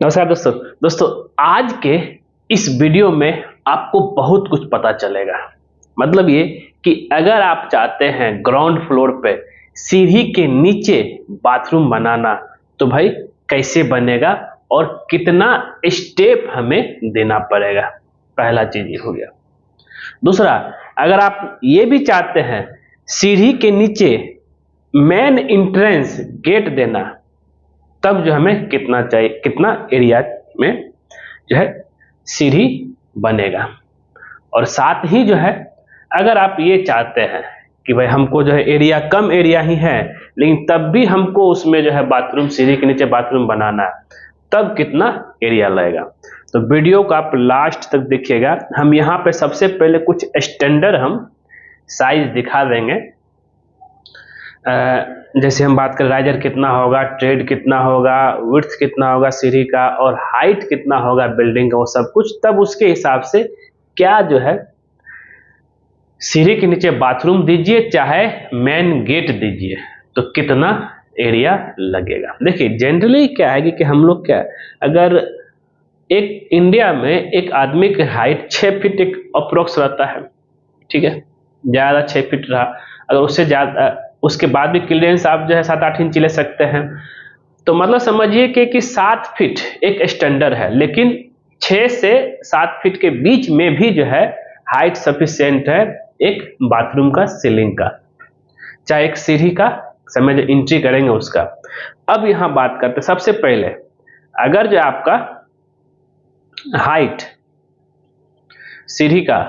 नमस्कार दोस्तों आज के इस वीडियो में आपको बहुत कुछ पता चलेगा। मतलब ये कि अगर आप चाहते हैं ग्राउंड फ्लोर पे सीढ़ी के नीचे बाथरूम बनाना, तो भाई कैसे बनेगा और कितना स्टेप हमें देना पड़ेगा। पहला चीज ये हो गया। दूसरा, अगर आप ये भी चाहते हैं सीढ़ी के नीचे मेन एंट्रेंस गेट देना, तब जो हमें कितना चाहिए, कितना एरिया में जो है सीढ़ी बनेगा। और साथ ही जो है, अगर आप ये चाहते हैं कि भाई हमको जो है एरिया कम एरिया ही है, लेकिन तब भी हमको उसमें जो है बाथरूम, सीढ़ी के नीचे बाथरूम बनाना है, तब कितना एरिया लगेगा। तो वीडियो को आप लास्ट तक देखिएगा। हम यहाँ पे सबसे पहले कुछ स्टैंडर्ड हम साइज दिखा देंगे। जैसे हम बात करें राइजर कितना होगा, ट्रेड कितना होगा, विड्थ कितना होगा सीढ़ी का, और हाइट कितना होगा बिल्डिंग का, वो सब कुछ। तब उसके हिसाब से क्या जो है सीढ़ी के नीचे बाथरूम दीजिए चाहे मेन गेट दीजिए, तो कितना एरिया लगेगा। देखिए जनरली क्या है कि हम लोग क्या, अगर एक इंडिया में एक आदमी की हाइट 6 फीट एक अप्रोक्स रहता है, ठीक है, ज़्यादा 6 फीट रहा, अगर उससे ज़्यादा, उसके बाद भी क्लियरेंस आप जो है 7-8 इंच ले सकते हैं। तो मतलब समझिए कि 7 फीट एक स्टैंडर्ड है, लेकिन 6 से 7 फीट के बीच में भी जो है हाइट सफिशिएंट है एक बाथरूम का, सीलिंग का, चाहे एक सीढ़ी का समय जो एंट्री करेंगे उसका। अब यहाँ बात करते हैं सबसे पहले, अगर जो आपका हाइट सीढ़ी का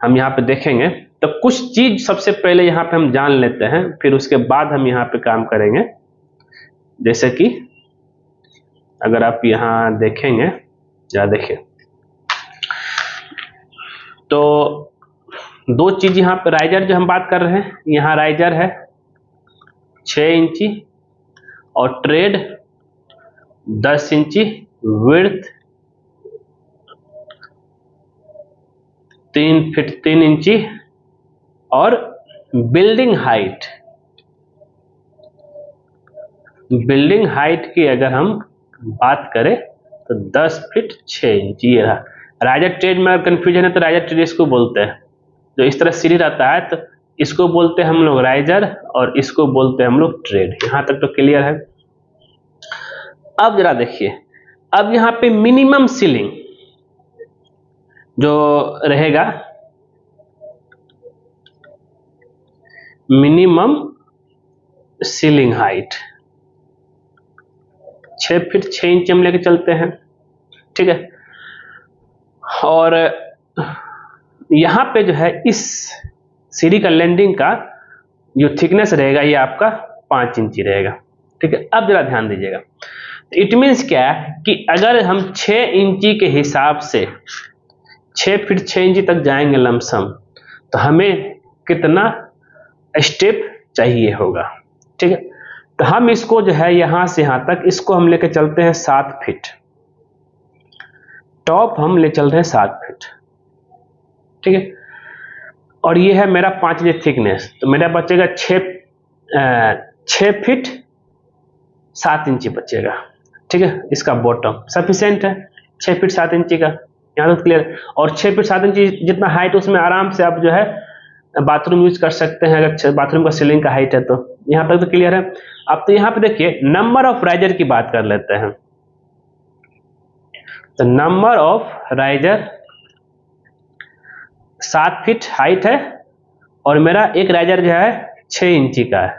हम यहाँ पे देखेंगे, तो कुछ चीज सबसे पहले यहाँ पे हम जान लेते हैं, फिर उसके बाद हम यहाँ पे काम करेंगे। जैसे कि अगर आप यहाँ देखेंगे, या देखिए, तो दो चीज यहाँ पे राइजर जो हम बात कर रहे हैं, यहाँ राइजर है 6 इंची और ट्रेड 10 इंची, विड्थ 3 फीट 3 इंची, और बिल्डिंग हाइट की अगर हम बात करें तो 10 फीट 6 इंच ये रहा। राइजर ट्रेड में कंफ्यूजन है तो राइजर ट्रेड इसको बोलते हैं। जो इस तरह सीढ़ी रहता है तो इसको बोलते हैं हम लोग राइजर, और इसको बोलते हैं हम लोग ट्रेड। यहां तक तो क्लियर है। अब जरा देखिए, अब यहाँ पे मिनिमम सीलिंग जो रहेगा, minimum ceiling height 6 feet 6 inch हम लेके चलते हैं, ठीक है। और यहाँ पे जो है इस सीढ़ी का लैंडिंग का जो थिकनेस रहेगा ये आपका 5 इंची रहेगा, ठीक है। अब जरा ध्यान दीजिएगा, इट मीन्स क्या है कि अगर हम 6 इंची के हिसाब से 6 फीट 6 इंची तक जाएंगे लमसम, तो हमें कितना स्टेप चाहिए होगा, ठीक है। तो हम इसको जो है यहां से यहां तक इसको हम लेके चलते हैं 7 फीट, टॉप हम ले चल रहे हैं 7 फीट, ठीक है। और ये है मेरा 5 इंच थिकनेस, तो मेरा बचेगा 6 फीट 7 इंची बचेगा, ठीक है। इसका बॉटम सफिशिएंट है 6 फीट 7 इंची का, यहाँ तक क्लियर। और 6 फीट 7 इंची जितना हाइट, उसमें आराम से आप जो है बाथरूम यूज कर सकते हैं, अगर बाथरूम का सीलिंग का हाइट है तो। यहाँ तक तो क्लियर है। अब तो यहाँ पे देखिए नंबर ऑफ राइजर की बात कर लेते हैं। तो number of riser 7 feet height है, और मेरा एक राइजर जो है 6 इंची का है,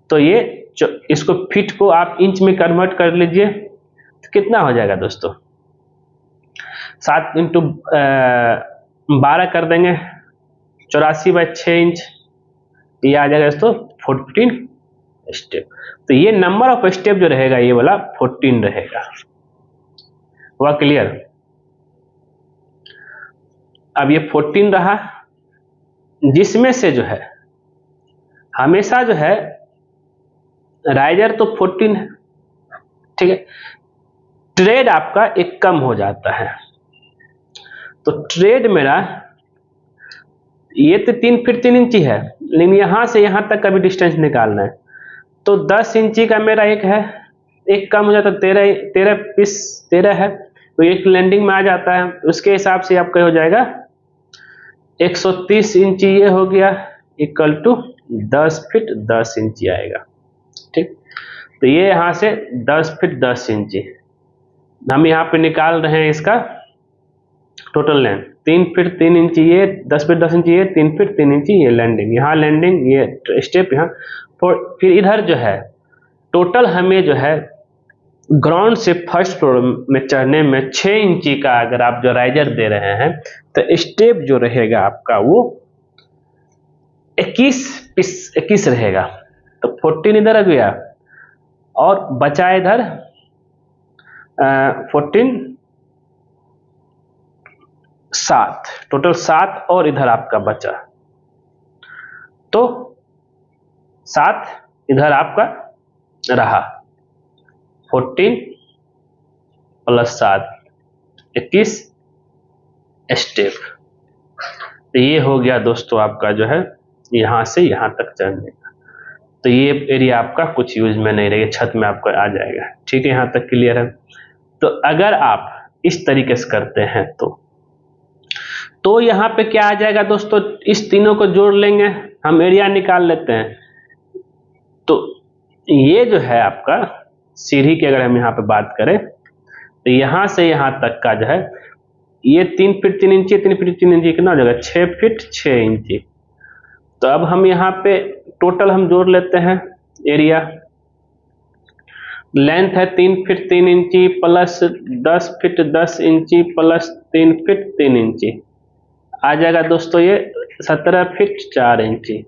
तो ये इसको फीट को आप इंच में कन्वर्ट कर लीजिए, तो कितना हो जाएगा दोस्तों, 7 इंटू 12 कर देंगे, 84/6 इंच, ये आ जाएगा दोस्तों 14 स्टेप। तो ये नंबर ऑफ स्टेप जो रहेगा ये वाला 14 रहेगा। हुआ क्लियर? अब ये 14 रहा, जिसमें से जो है हमेशा जो है राइजर तो 14 है, ठीक है। ट्रेड आपका एक कम हो जाता है, तो ट्रेड मेरा ये तो 3 फीट 3 इंची है, लेकिन यहां से यहां तक का भी डिस्टेंस निकालना है, तो 10 इंची का मेरा एक है, एक कम हो जाता है, 13 है तो एक लैंडिंग में आ जाता है, उसके हिसाब से आपका हो जाएगा 130 इंची ये हो गया इक्वल टू 10 फीट 10 इंची आएगा। ठीक, तो ये यहाँ से 10 फीट 10 इंची हम यहाँ पे निकाल रहे हैं इसका टोटल लेंथ 3 फीट 3 इंची ये 10 फीट 10 इंची ये 3 फीट 3 इंची ये लैंडिंग, यहाँ लैंडिंग ये स्टेप यहाँ। फिर इधर जो है टोटल हमें जो है ग्राउंड से फर्स्ट फ्लोर में चढ़ने में 6 इंची का अगर आप जो राइजर दे रहे हैं तो स्टेप जो रहेगा आपका वो 21 रहेगा, तो 14 इधर आ गया और बचा इधर 14 7, टोटल 7 और इधर आपका बचा, तो 7 इधर आपका रहा 14 प्लस 7 21 स्टेप। तो ये हो गया दोस्तों आपका जो है यहाँ से यहाँ तक चढ़ने का। तो ये एरिया आपका कुछ यूज में नहीं रहेगा, छत में आपका आ जाएगा। ठीक है, यहाँ तक क्लियर है। तो अगर आप इस तरीके से करते हैं तो यहाँ पे क्या आ जाएगा दोस्तों, इस तीनों को जोड़ लेंगे, हम एरिया निकाल लेते हैं। तो ये जो है आपका सीढ़ी की अगर हम यहाँ पे बात करें तो यहाँ से यहाँ तक का जो है ये 3 फीट 3 इंची 3 फीट 3 इंची कितना हो जाएगा 6 फीट 6 इंची। तो अब हम यहाँ पे टोटल हम जोड़ लेते हैं एरिया, लेंथ है 3 फीट 3 इंची प्लस 10 फीट 10 इंची प्लस 3 फीट 3 इंची आ जाएगा दोस्तों ये 17 फीट 4 इंची,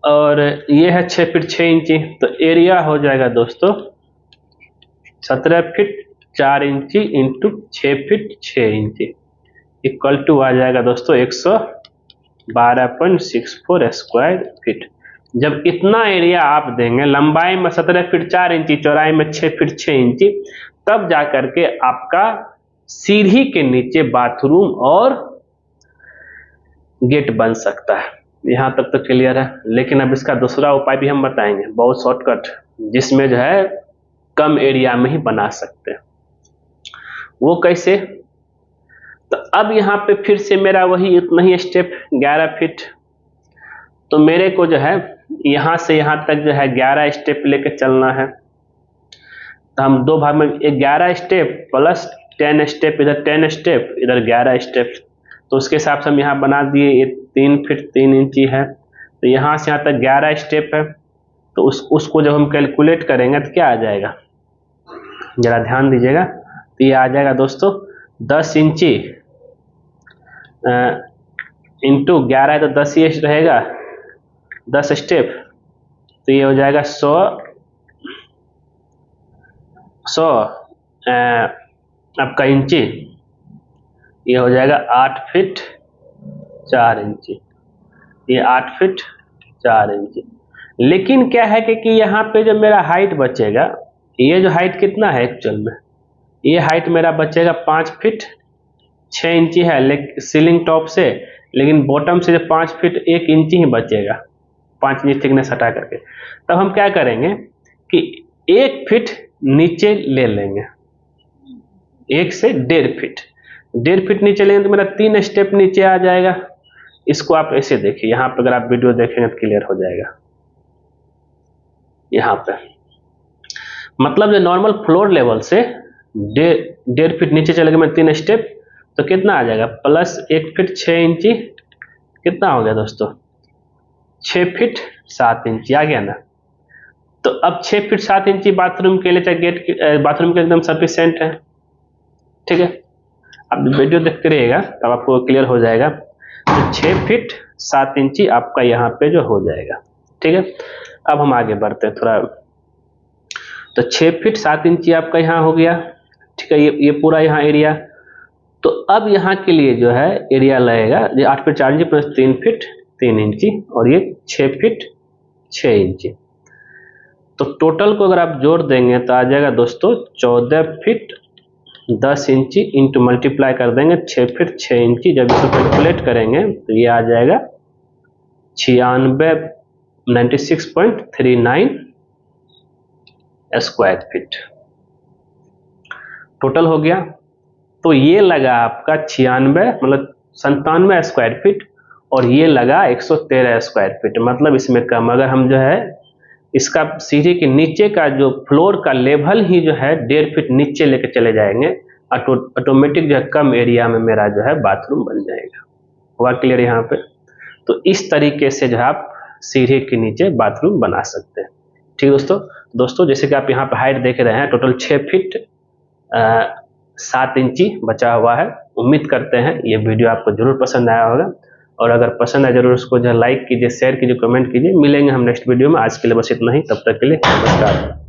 और ये है 6 फीट 6 इंची। तो एरिया हो जाएगा दोस्तों 17 फीट 4 इंची इंटू 6 फीट 6 इंची इक्वल टू आ जाएगा दोस्तों 112.64 स्क्वायर फीट। जब इतना एरिया आप देंगे, लंबाई में 17 फीट 4 इंची, चौड़ाई में 6 फीट 6 इंची, तब जा करके आपका सीढ़ी के नीचे बाथरूम और गेट बन सकता है। यहाँ तक तो क्लियर है। लेकिन अब इसका दूसरा उपाय भी हम बताएंगे, बहुत शॉर्टकट, जिसमें जो है कम एरिया में ही बना सकते हैं। वो कैसे? तो अब यहाँ पे फिर से मेरा वही इतना ही स्टेप 11 फीट, तो मेरे को जो है यहाँ से यहाँ तक जो है 11 स्टेप लेके चलना है। तो हम दो भाग में 11 स्टेप प्लस 10 स्टेप, इधर 10 स्टेप इधर 11 स्टेप, तो उसके हिसाब से हम यहाँ बना दिए। ये 3 फीट 3 इंची है, तो यहाँ से यहाँ तक 11 स्टेप है। तो उसको जब हम कैलकुलेट करेंगे तो क्या आ जाएगा, जरा ध्यान दीजिएगा। तो ये आ जाएगा दोस्तों 10 इंची इंटू 11 है तो 10 ही रहेगा, 10 स्टेप, तो ये हो जाएगा 100 आपका इंची, ये हो जाएगा 8 फीट 4 इंची, ये 8 फीट 4 इंची। लेकिन क्या है कि यहाँ पे जो मेरा हाइट बचेगा, ये जो हाइट कितना है एक्चुअल में, ये हाइट मेरा बचेगा 5 फीट 6 इंची है सीलिंग टॉप से, लेकिन बॉटम से जो 5 फीट 1 इंची ही बचेगा, 5 इंची थिकनेस हटा करके। तब हम क्या करेंगे कि 1 फीट नीचे ले लेंगे, 1 से 1.5 फीट नीचे लेंगे तो मेरा 3 स्टेप नीचे आ जाएगा। इसको आप ऐसे देखिए, यहाँ पे अगर आप वीडियो देखेंगे तो क्लियर हो जाएगा। यहाँ पे मतलब जो नॉर्मल फ्लोर लेवल से 1.5 फीट नीचे चलेगा मैं 3 स्टेप, तो कितना आ जाएगा प्लस 1 फीट 6 इंची, कितना हो गया दोस्तों 6 फीट 7 इंची आ गया ना। तो अब 6 फीट 7 इंची बाथरूम के लिए, चाहे गेट बाथरूम के एकदम सफिशिएंट है। ठीक है, अब वीडियो देखते रहिएगा तब आपको क्लियर हो जाएगा। तो 6 फीट 7 इंची आपका यहाँ पे जो हो जाएगा। ठीक है, अब हम आगे बढ़ते हैं थोड़ा। तो 6 फीट 7 इंची आपका यहाँ हो गया। ठीक है, ये पूरा यहाँ एरिया। तो अब यहाँ के लिए जो है एरिया लगेगा 8 फीट 4 इंची प्लस 3 फीट 3 इंची और ये 6 फीट 6 इंची। तो टोटल को अगर आप जोड़ देंगे तो आ जाएगा दोस्तों 14 फीट 10 इंची इंटू मल्टीप्लाई कर देंगे 6 फीट 6 इंची। जब इसको कैलकुलेट करेंगे तो ये आ जाएगा 96.39 स्क्वायर फीट टोटल हो गया। तो ये लगा आपका 96 मतलब 97 स्क्वायर फीट और ये लगा 113 स्क्वायर फीट। मतलब इसमें कम, अगर हम जो है इसका सीढ़ी के नीचे का जो फ्लोर का लेवल ही जो है 1.5 फीट नीचे लेके चले जाएंगे, ऑटोमेटिक जो है कम एरिया में मेरा जो है बाथरूम बन जाएगा। हुआ क्लियर यहाँ पे? तो इस तरीके से जो है आप सीढ़ी के नीचे बाथरूम बना सकते हैं। ठीक दोस्तों जैसे कि आप यहाँ पे हाइट देख रहे हैं, टोटल 6 फीट 7 इंची बचा हुआ है। उम्मीद करते हैं ये वीडियो आपको जरूर पसंद आया होगा, और अगर पसंद आए जरूर उसको जो लाइक कीजिए, शेयर कीजिए, कमेंट कीजिए। मिलेंगे हम नेक्स्ट वीडियो में। आज के लिए बस इतना ही, तब तक के लिए नमस्कार।